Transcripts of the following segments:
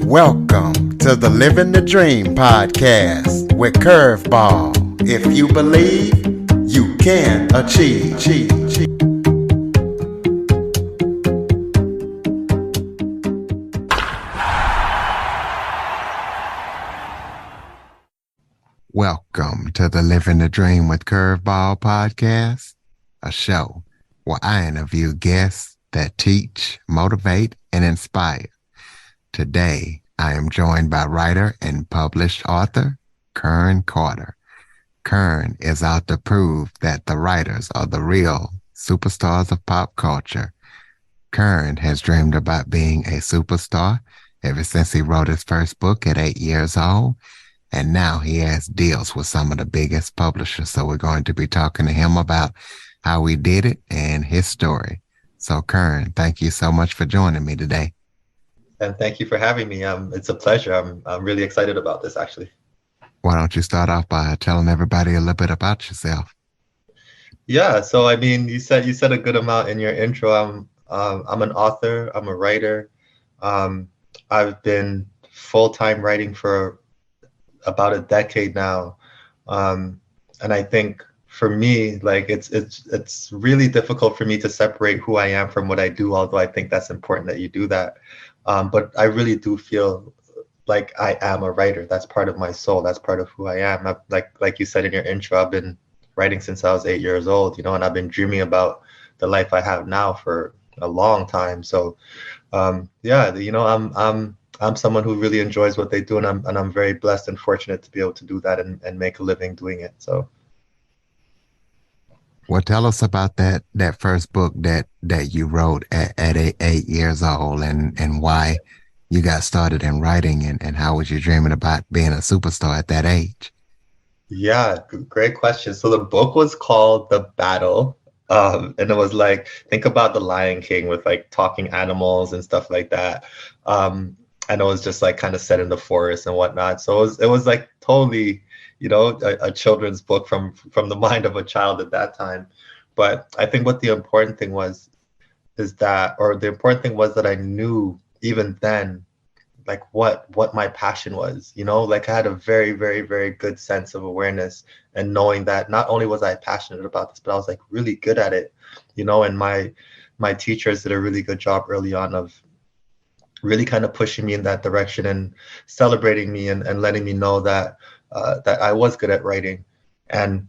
Welcome to the Living the Dream podcast with Curveball. If you believe, you can achieve. Welcome to the Living the Dream with Curveball podcast, a show where I interview guests that teach, motivate, and inspire. Today, I am joined by writer and published author, Kern Carter. Kern is out to prove that the writers are the real superstars of pop culture. Kern has dreamed about being a superstar ever since he wrote his first book at 8 years old, and now he has deals with some of the biggest publishers. So we're going to be talking to him about how he did it and his story. So Kern, thank you so much for joining me today. And thank you for having me. It's a pleasure. I'm really excited about this, actually. Why don't you start off by telling everybody a little bit about yourself? Yeah. So I mean, you said a good amount in your intro. I'm an author. I'm a writer. I've been full-time writing for about a decade now, and I think for me, like it's really difficult for me to separate who I am from what I do. Although I think that's important that you do that. But I really do feel like I am a writer. That's part of my soul. That's part of who I am. Like you said in your intro, I've been writing since I was 8 years old, and I've been dreaming about the life I have now for a long time. So, yeah, I'm someone who really enjoys what they do, and I'm very blessed and fortunate to be able to do that and make a living doing it. So. Well, tell us about that first book that you wrote at 8 years old, and why you got started in writing, and how was you dreaming about being a superstar at that age? Yeah, great question. So the book was called The Battle. And it was like, think about the Lion King with like talking animals and stuff like that. And it was just like kind of set in the forest and whatnot. So it was like totally, a children's book from the mind of a child at that time. But I think what the important thing was the important thing was that I knew even then like what my passion was, like I had a very, very, very good sense of awareness and knowing that not only was I passionate about this, but I was like really good at it, and my teachers did a really good job early on of really kind of pushing me in that direction and celebrating me and letting me know that that I was good at writing. And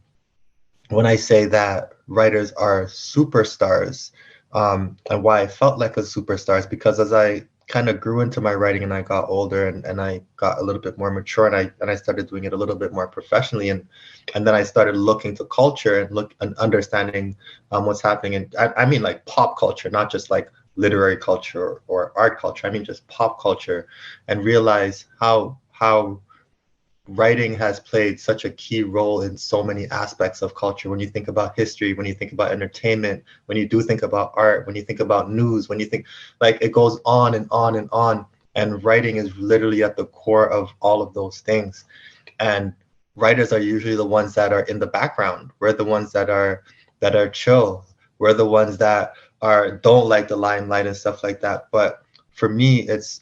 when I say that writers are superstars, and why I felt like a superstar is because as I kind of grew into my writing and I got older and I got a little bit more mature and I started doing it a little bit more professionally and then I started looking to culture and understanding what's happening. And I mean like pop culture, not just like literary culture or art culture. I mean just pop culture, and realize how writing has played such a key role in so many aspects of culture. When you think about history, when you think about entertainment, when you do think about art, when you think about news, when you think, like, it goes on and on and on. And writing is literally at the core of all of those things. And writers are usually the ones that are in the background. We're the ones that are chill. We're the ones that don't like the limelight and stuff like that. But for me, it's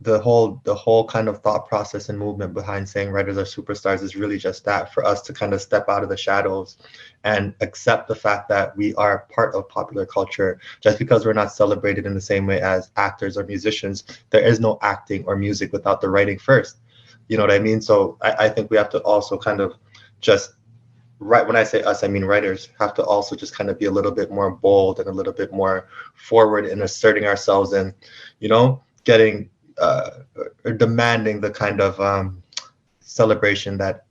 the whole kind of thought process and movement behind saying writers are superstars is really just that, for us to kind of step out of the shadows and accept the fact that we are part of popular culture. Just because we're not celebrated in the same way as actors or musicians, there is no acting or music without the writing first. You know what I mean? So I think we have to also kind of just, right, when I say us, I mean writers have to also just kind of be a little bit more bold and a little bit more forward in asserting ourselves and, getting or demanding the kind of celebration that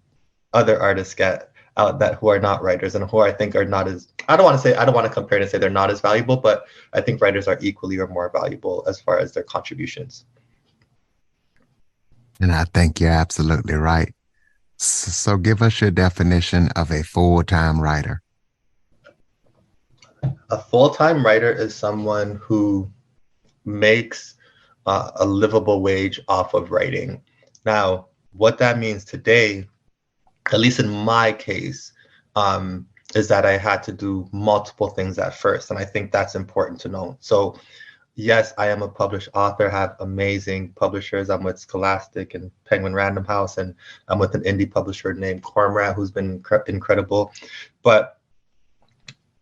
other artists get out, that who are not writers and who I think are not as, I don't want to compare and say they're not as valuable, but I think writers are equally or more valuable as far as their contributions. And I think you're absolutely right. So give us your definition of a full-time writer. A full-time writer is someone who makes a livable wage off of writing. Now, what that means today, at least in my case, is that I had to do multiple things at first. And I think that's important to know. So Yes, I am a published author, have amazing publishers. I'm with Scholastic and Penguin Random House, and I'm with an indie publisher named Cormorant, who's been incredible. But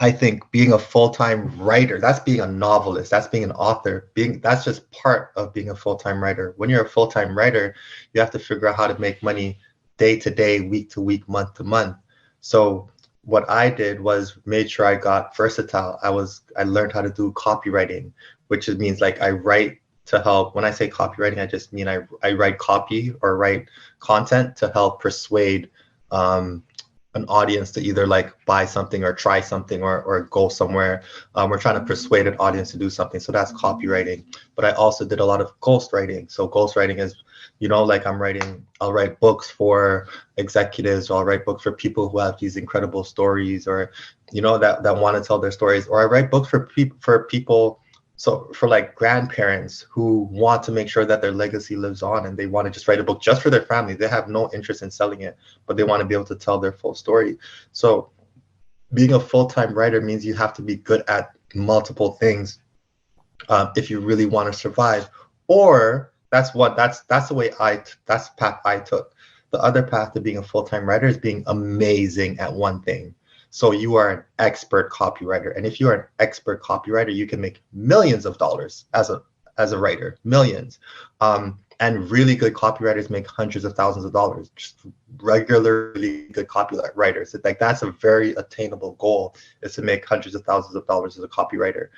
I think being a full-time writer, that's being a novelist, that's being an author, that's just part of being a full-time writer. When you're a full-time writer, you have to figure out how to make money day to day, week to week, month to month. So what I did was made sure I got versatile. I learned how to do copywriting, which means like I write to help. When I say copywriting, I just mean I write copy or write content to help persuade an audience to either like buy something or try something or go somewhere. We're trying to persuade an audience to do something. So that's copywriting. But I also did a lot of ghostwriting. So ghostwriting is, like I'll write books for executives, or I'll write books for people who have these incredible stories, or, that want to tell their stories. Or I write books for people, so for like grandparents who want to make sure that their legacy lives on, and they want to just write a book just for their family. They have no interest in selling it, but they want to be able to tell their full story. So being a full-time writer means you have to be good at multiple things, if you really want to survive. Or that's the way that's the path I took. The other path to being a full-time writer is being amazing at one thing. So you are an expert copywriter, and if you are an expert copywriter, you can make millions of dollars as a writer, millions. And really good copywriters make hundreds of thousands of dollars. Just regularly good copywriters. It's like that's a very attainable goal, is to make hundreds of thousands of dollars as a copywriter.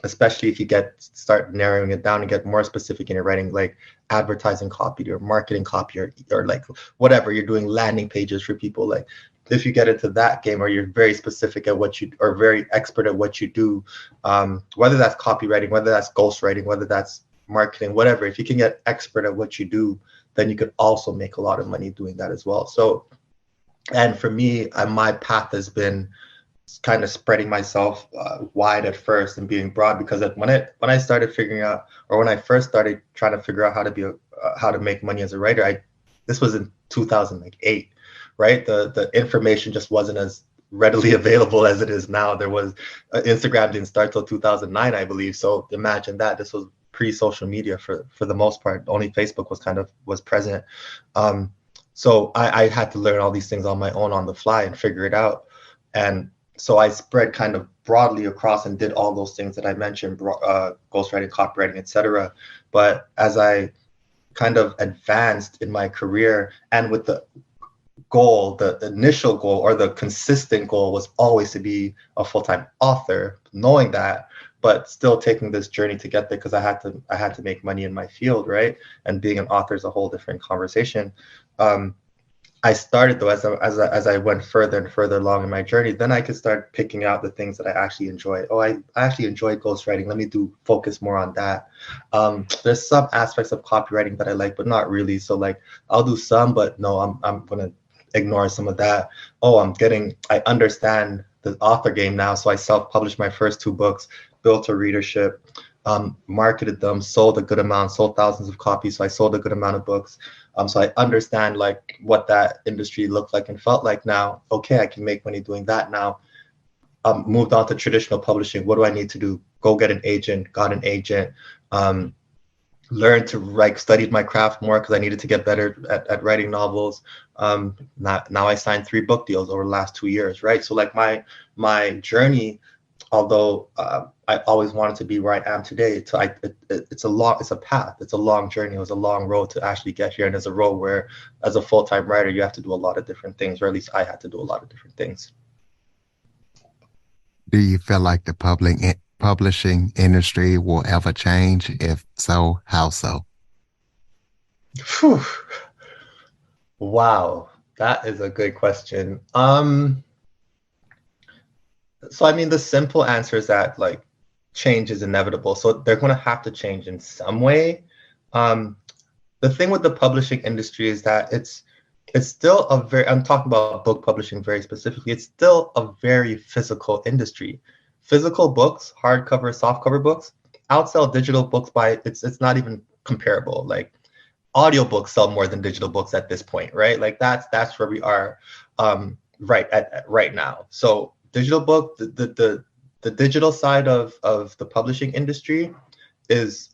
Especially if you start narrowing it down and get more specific in your writing, like advertising copy or marketing copy, or like whatever you're doing, landing pages for people. Like if you get into that game, or you're very specific at what you, or very expert at what you do, whether that's copywriting, whether that's ghostwriting, whether that's marketing, whatever, if you can get expert at what you do, then you could also make a lot of money doing that as well. So, and for me, my path has been kind of spreading myself wide at first and being broad, because when I started figuring out, or when I first started trying to figure out how to make money as a writer, this was in 2008, right? The information just wasn't as readily available as it is now. There was Instagram didn't start till 2009, I believe. So imagine that. This was pre-social media for the most part. Only Facebook was present. So I had to learn all these things on my own, on the fly, and figure it out. And so I spread kind of broadly across and did all those things that I mentioned, ghostwriting, copywriting, etc. But as I kind of advanced in my career, and with the goal, the initial goal, or the consistent goal, was always to be a full-time author, knowing that, but still taking this journey to get there, because I had to make money in my field, right? And being an author is a whole different conversation. I started, though, as I went further and further along in my journey, then I could start picking out the things that I actually enjoy. Oh, I actually enjoy ghostwriting. Let me focus more on that. There's some aspects of copywriting that I like, but not really. So like I'll do some, but no, I'm gonna ignore some of that. Oh, I understand the author game now. So I self-published my first 2 books, built a readership, marketed them, sold a good amount, sold thousands of copies. So I sold a good amount of books. So I understand like what that industry looked like and felt like now. Okay, I can make money doing that now. Moved on to traditional publishing. What do I need to do? Go get an agent, got an agent, learned to write, studied my craft more, because I needed to get better at writing novels. Now I signed 3 book deals over the last 2 years, right? So like my journey, although I always wanted to be where I am today, it's a path, it's a long journey, it was a long road to actually get here. And there's a road where, as a full-time writer, you have to do a lot of different things, or at least I had to do a lot of different things. Do you feel like the publishing industry will ever change? If so, how so? Whew. Wow, that is a good question. So I mean, the simple answer is that like change is inevitable. So they're going to have to change in some way. The thing with the publishing industry is that it's still I'm talking about book publishing very specifically. It's still a very physical industry. Physical books, hardcover, softcover books, outsell digital books by it's not even comparable. Like audiobooks sell more than digital books at this point, right? Like that's where we are right now. So digital book, the digital side of the publishing industry is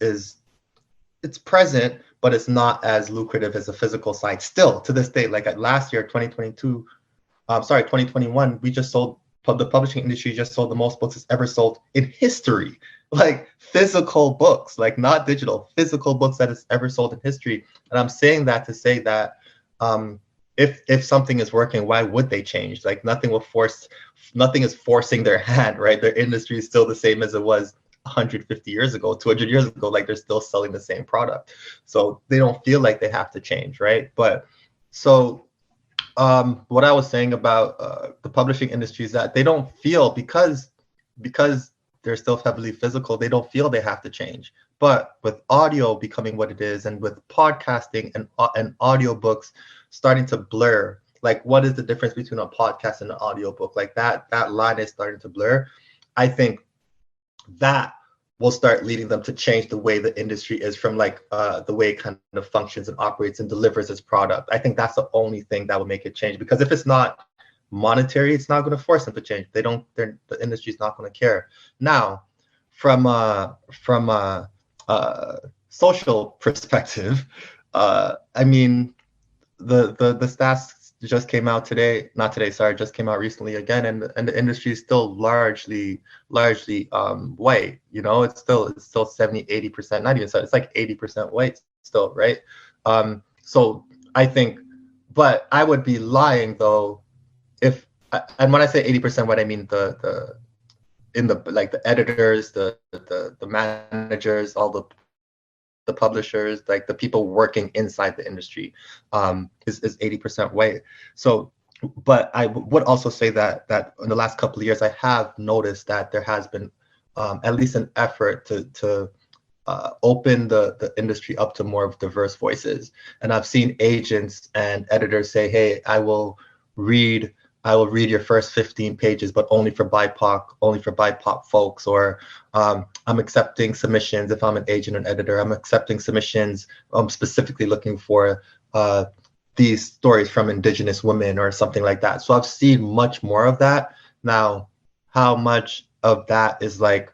it's present, but it's not as lucrative as the physical side. Still to this day, like last year, 2022, 2021, we just sold, the publishing industry just sold the most books it's ever sold in history. Like physical books, like not digital, physical books that it's ever sold in history. And I'm saying that to say that if something is working, why would they change? Like nothing is forcing their hand, right? Their industry is still the same as it was 150 years ago, 200 years ago. Like they're still selling the same product, so they don't feel like they have to change, right? But so what I was saying about the publishing industry is that they don't feel, because they're still heavily physical, they don't feel they have to change. But with audio becoming what it is, and with podcasting and audiobooks starting to blur, like what is the difference between a podcast and an audiobook? Like that line is starting to blur. I think that will start leading them to change the way the industry is, from like the way it kind of functions and operates and delivers its product. I think that's the only thing that will make it change, because if it's not monetary, it's not going to force them to change. The industry's not going to care. Now, from a social perspective, I mean, the stats just came out today, not today, sorry, just came out recently again, and the industry is still largely white. You know, it's still 70-80%, not even so, it's like 80% white still, right? So I think, but I would be lying though if, and when I say 80% white, I mean the like the editors, the managers, all the publishers, like the people working inside the industry, is 80% white. So, but I would also say that in the last couple of years, I have noticed that there has been at least an effort to open the industry up to more of diverse voices. And I've seen agents and editors say, hey, I will read your first 15 pages, but only for BIPOC folks. Or I'm accepting submissions, if I'm an agent and editor, I'm accepting submissions. I'm specifically looking for these stories from Indigenous women or something like that. So I've seen much more of that. Now, how much of that is like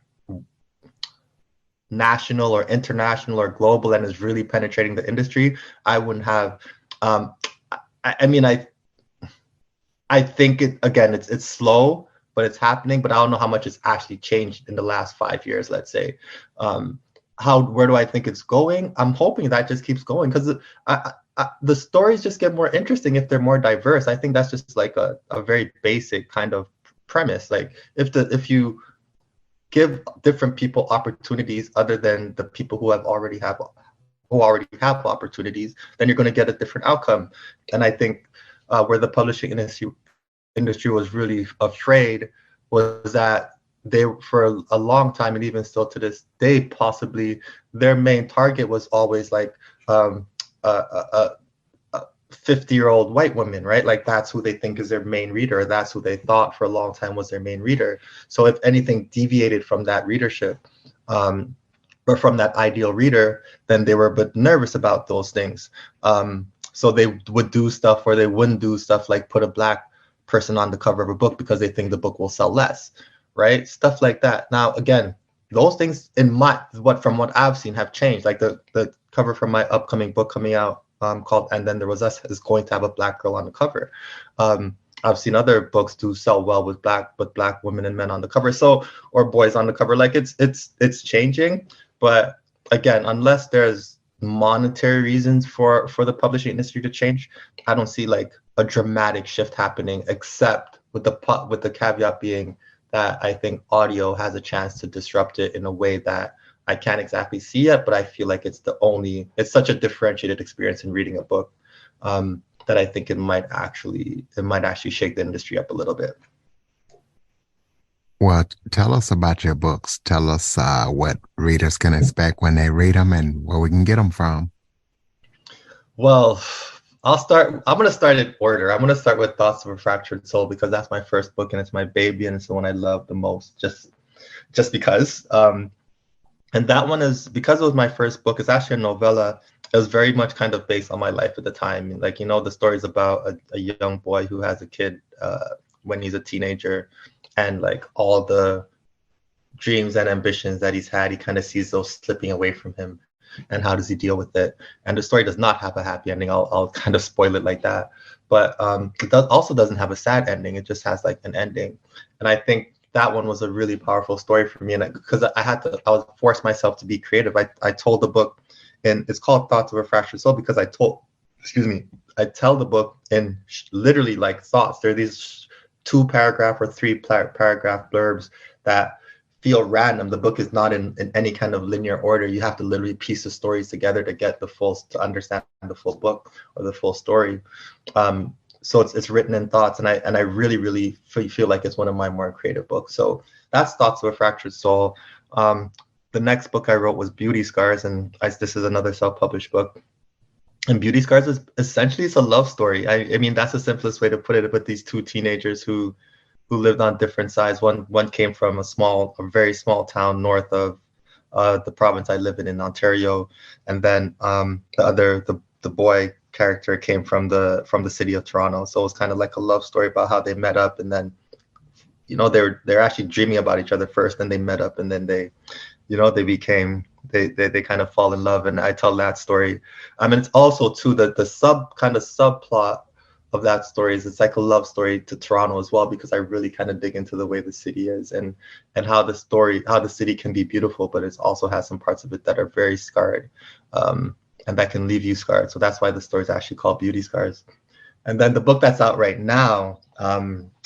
national or international or global and is really penetrating the industry, I wouldn't have. I mean, I think it's slow, but it's happening. But I don't know how much it's actually changed in the last 5 years, let's say. Where do I think it's going? I'm hoping that just keeps going, because the stories just get more interesting if they're more diverse. I think that's just like a very basic kind of premise. Like if you give different people opportunities other than the people who already have opportunities, then you're going to get a different outcome. And I think where the publishing industry was really afraid was that they, for a long time, and even still to this day, possibly their main target was always like a 50-year-old white woman, right? Like that's who they think is their main reader. That's who they thought for a long time was their main reader. So if anything deviated from that readership, or from that ideal reader, then they were a bit nervous about those things. So they would do stuff, or they wouldn't do stuff like put a Black person on the cover of a book because they think the book will sell less, right? Stuff like that. Now, again, those things from what I've seen have changed. Like the cover for my upcoming book coming out, called And Then There Was Us, is going to have a Black girl on the cover. I've seen other books do sell well with Black women and men on the cover, so, or boys on the cover. Like it's changing. But again, unless there's monetary reasons for the publishing industry to change, I don't see like a dramatic shift happening, except with the caveat being that I think audio has a chance to disrupt it in a way that I can't exactly see yet, but I feel like it's such a differentiated experience in reading a book, that I think it might actually shake the industry up a little bit. Well, tell us about your books. Tell us what readers can expect when they read them and where we can get them from. Well, I'm going to start in order. I'm going to start with Thoughts of a Fractured Soul, because that's my first book and it's my baby and it's the one I love the most, just because. And that one is, because it was my first book, it's actually a novella. It was very much kind of based on my life at the time. Like, the story's about a young boy who has a kid when he's a teenager, and like all the dreams and ambitions that he's had, he kind of sees those slipping away from him, and how does he deal with it? And the story does not have a happy ending. I'll kind of spoil it like that, but it also doesn't have a sad ending. It just has like an ending, and I think that one was a really powerful story for me. And because I was forced myself to be creative. I told the book, and it's called Thoughts of a Fractured Soul because excuse me, I tell the book in literally like thoughts. There are these 2 paragraph or 3 paragraph blurbs that feel random. The book is not in any kind of linear order. You have to literally piece the stories together to get to understand the full book or the full story. So it's written in thoughts, and I really feel like it's one of my more creative books. So that's Thoughts of a Fractured Soul. The next book I wrote was Beauty Scars, and this is another self-published book. And Beauty Scars is essentially, it's a love story. I mean, that's the simplest way to put it, with these 2 teenagers who lived on different sides. One came from a very small town north of the province I live in Ontario, and then the boy character came from the city of Toronto. So it was kind of like a love story about how they met up, and then they're actually dreaming about each other first, then they met up, and then they kind of fall in love, and I tell that story. I mean, it's also too the subplot of that story is it's like a love story to Toronto as well, because I really kind of dig into the way the city is, and how the city can be beautiful, but it also has some parts of it that are very scarred, and that can leave you scarred. So that's why the story is actually called Beauty Scars. And then the book that's out right now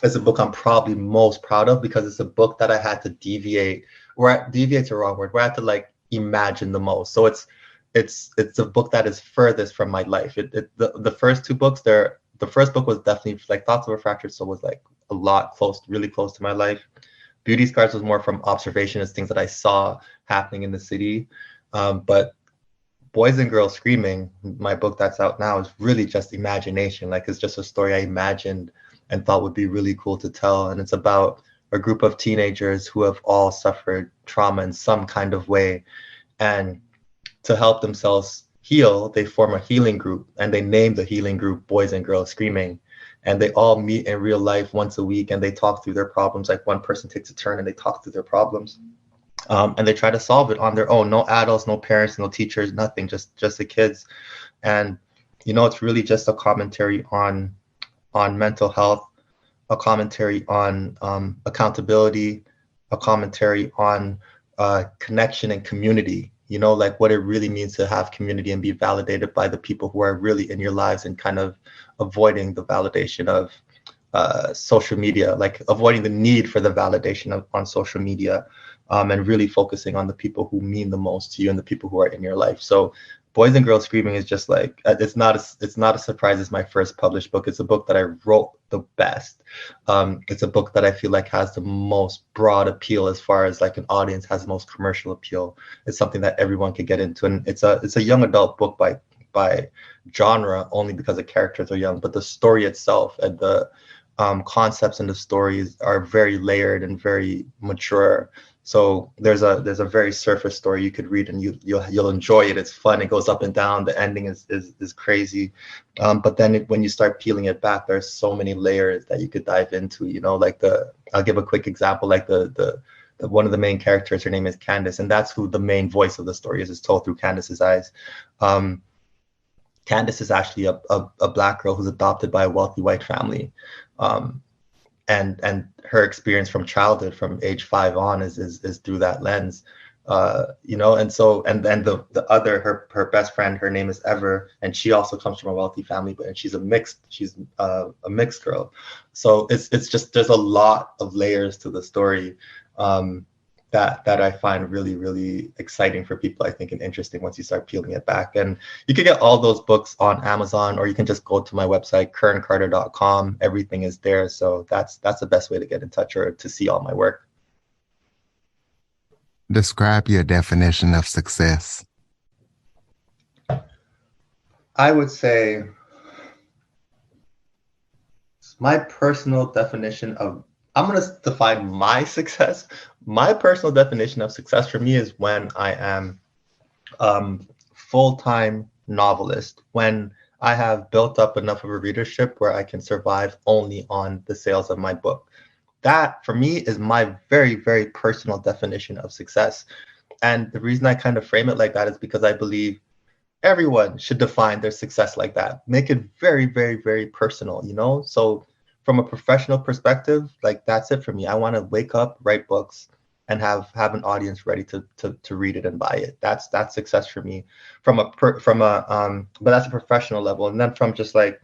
is a book I'm probably most proud of, because it's a book that I had to deviate's a wrong word, where I had to like imagine the most. So it's a book that is furthest from my life. The first 2 books there, the first book was definitely like Thoughts of a Fractured Soul was like a lot really close to my life. Beauty Scars was more from observation, as things that I saw happening in the city. But Boys and Girls Screaming, my book that's out now, is really just imagination. Like, it's just a story I imagined and thought would be really cool to tell. And it's about a group of teenagers who have all suffered trauma in some kind of way. And to help themselves heal, they form a healing group, and they name the healing group Boys and Girls Screaming. And they all meet in real life once a week, and they talk through their problems. Like, one person takes a turn and they talk through their problems. And they try to solve it on their own. No adults, no parents, no teachers, nothing. Just the kids. And it's really just a commentary on mental health, a commentary on accountability, a commentary on connection and community. Like what it really means to have community and be validated by the people who are really in your lives, and kind of avoiding the validation of social media, like avoiding the need for the validation on social media, and really focusing on the people who mean the most to you and the people who are in your life. So Boys and Girls Screaming is just like, it's not a surprise. It's my first published book. It's a book that I wrote the best. It's a book that I feel like has the most broad appeal, as far as like an audience has the most commercial appeal. It's something that everyone can get into, and it's a young adult book by genre, only because the characters are young, but the story itself and the concepts in the stories are very layered and very mature. So there's a very surface story you could read, and you'll enjoy it. It's fun. It goes up and down. The ending is crazy, but then when you start peeling it back, there's so many layers that you could dive into. Like I'll give a quick example. Like the one of the main characters, her name is Candace, and that's who the main voice of the story is. It's told through Candace's eyes. Candace is actually a Black girl who's adopted by a wealthy white family. And her experience from childhood, from age 5 on, is through that lens, and then the other, her best friend, her name is Ever, and she also comes from a wealthy family, and she's a mixed girl. So it's just, there's a lot of layers to the story, that I find really, really exciting for people, I think, and interesting once you start peeling it back. And you can get all those books on Amazon, or you can just go to my website, kerncarter.com. Everything is there. So that's the best way to get in touch or to see all my work. Describe your definition of success. I would say my personal definition of, I'm going to define my success. My personal definition of success for me is when I am full-time novelist, when I have built up enough of a readership where I can survive only on the sales of my book. that for me is my very, very personal definition of success. And the reason I kind of frame it like that is because I believe everyone should define their success like that. Make it very, very, very personal, you know? So from a professional perspective, like that's it for me. I want to wake up, write books, and have an audience ready to read it and buy it. That's success for me. But that's a professional level. And then from just like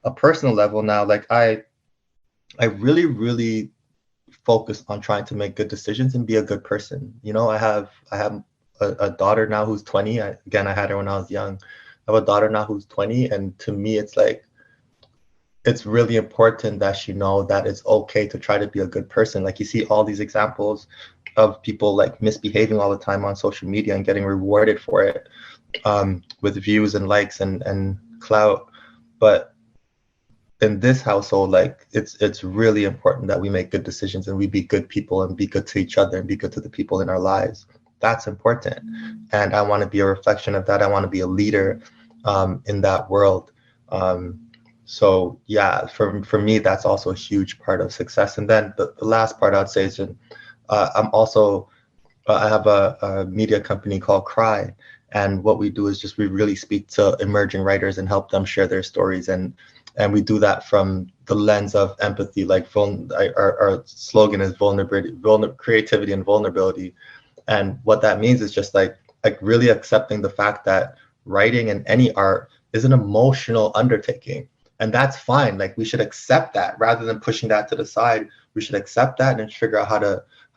a personal level now, like I really, really focus on trying to make good decisions and be a good person. You know, I have a daughter now who's 20. Again, I had her when I was young. I have a daughter now who's 20, and to me, it's like it's really important that she know that it's okay to try to be a good person. Like you see all these examples of people like misbehaving all the time on social media and getting rewarded for it, with views and likes and clout. But in this household, like it's really important that we make good decisions and we be good people and be good to each other and be good to the people in our lives. That's important, and I want to be a reflection of that. I want to be a leader in that world. So yeah, for me, that's also a huge part of success. And then the last part I'd say is I'm also I have a media company called Cry, and what we do is just we really speak to emerging writers and help them share their stories, and we do that from the lens of empathy. Like our slogan is creativity and vulnerability, and what that means is just like really accepting the fact that writing and any art is an emotional undertaking, and that's fine. Like we should accept that rather than pushing that to the side. We should accept that and figure out how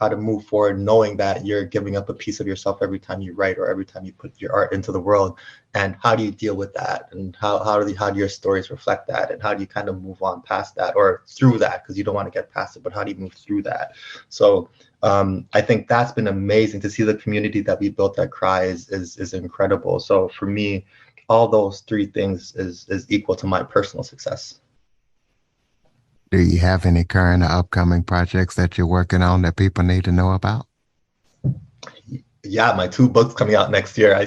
to move forward, knowing that you're giving up a piece of yourself every time you write or every time you put your art into the world. And how do you deal with that? And how do your stories reflect that? And how do you kind of move on past that or through that? Because you don't want to get past it, but how do you move through that? So I think that's been amazing to see. The community that we built at Cry is incredible. So for me, all those three things is equal to my personal success. Do you have any current or upcoming projects that you're working on that people need to know about? Yeah, my 2 books coming out next year.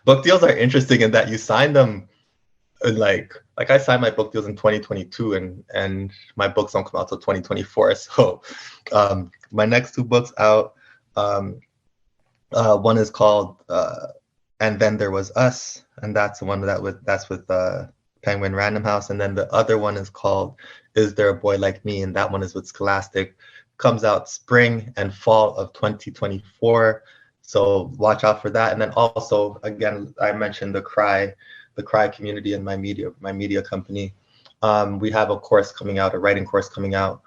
Book deals are interesting in that you sign them in like I signed my book deals in 2022 and my books don't come out till 2024. So my next 2 books out, one is called And Then There Was Us, and that's the one that's with Penguin Random House. And then the other one is called Is There a Boy Like Me? And that one is with Scholastic. Comes out spring and fall of 2024. So watch out for that. And then also, again, I mentioned the Cry community and my media company. We have a course coming out, a writing course coming out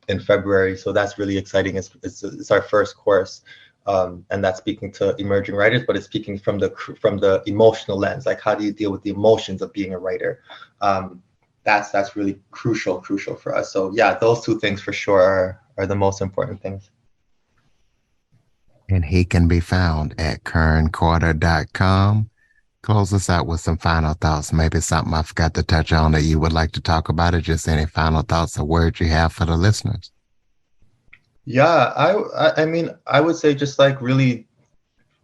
in February. So that's really exciting. It's our first course. And that's speaking to emerging writers, but it's speaking from the emotional lens. Like, how do you deal with the emotions of being a writer? That's really crucial for us. So yeah, those 2 things for sure are the most important things. And he can be found at kerncarter.com. Close us out with some final thoughts. Maybe something I forgot to touch on that you would like to talk about, or just any final thoughts or words you have for the listeners. Yeah, I mean, I would say just like really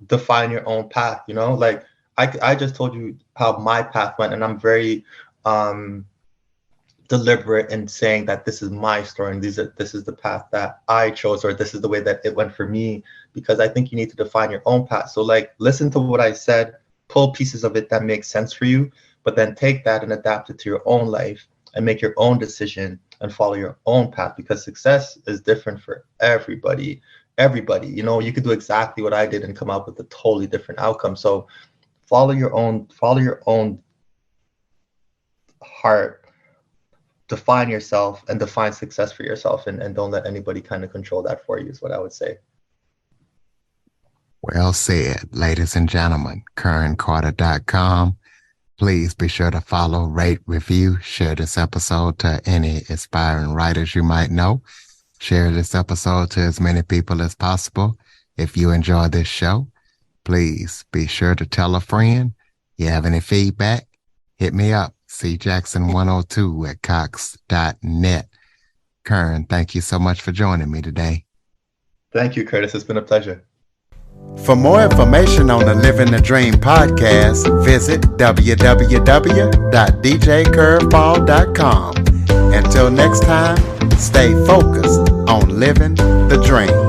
define your own path, you know, like I just told you how my path went, and I'm very deliberate in saying that this is my story and this is the path that I chose, or this is the way that it went for me, because I think you need to define your own path. So like, listen to what I said, pull pieces of it that make sense for you, but then take that and adapt it to your own life and make your own decision and follow your own path, because success is different for everybody. You know, you could do exactly what I did and come up with a totally different outcome. So follow your own heart, define yourself and define success for yourself, and don't let anybody kind of control that for you, is what I would say. Well said, ladies and gentlemen. KernCarter.com. Please be sure to follow, rate, review, share this episode to any aspiring writers you might know. Share this episode to as many people as possible. If you enjoy this show, please be sure to tell a friend. You have any feedback, hit me up, cjackson102 at cox.net. Kern, thank you so much for joining me today. Thank you, Curtis. It's been a pleasure. For more information on the Living the Dream podcast, visit www.djcurveball.com. Until next time, Stay focused on living the dream.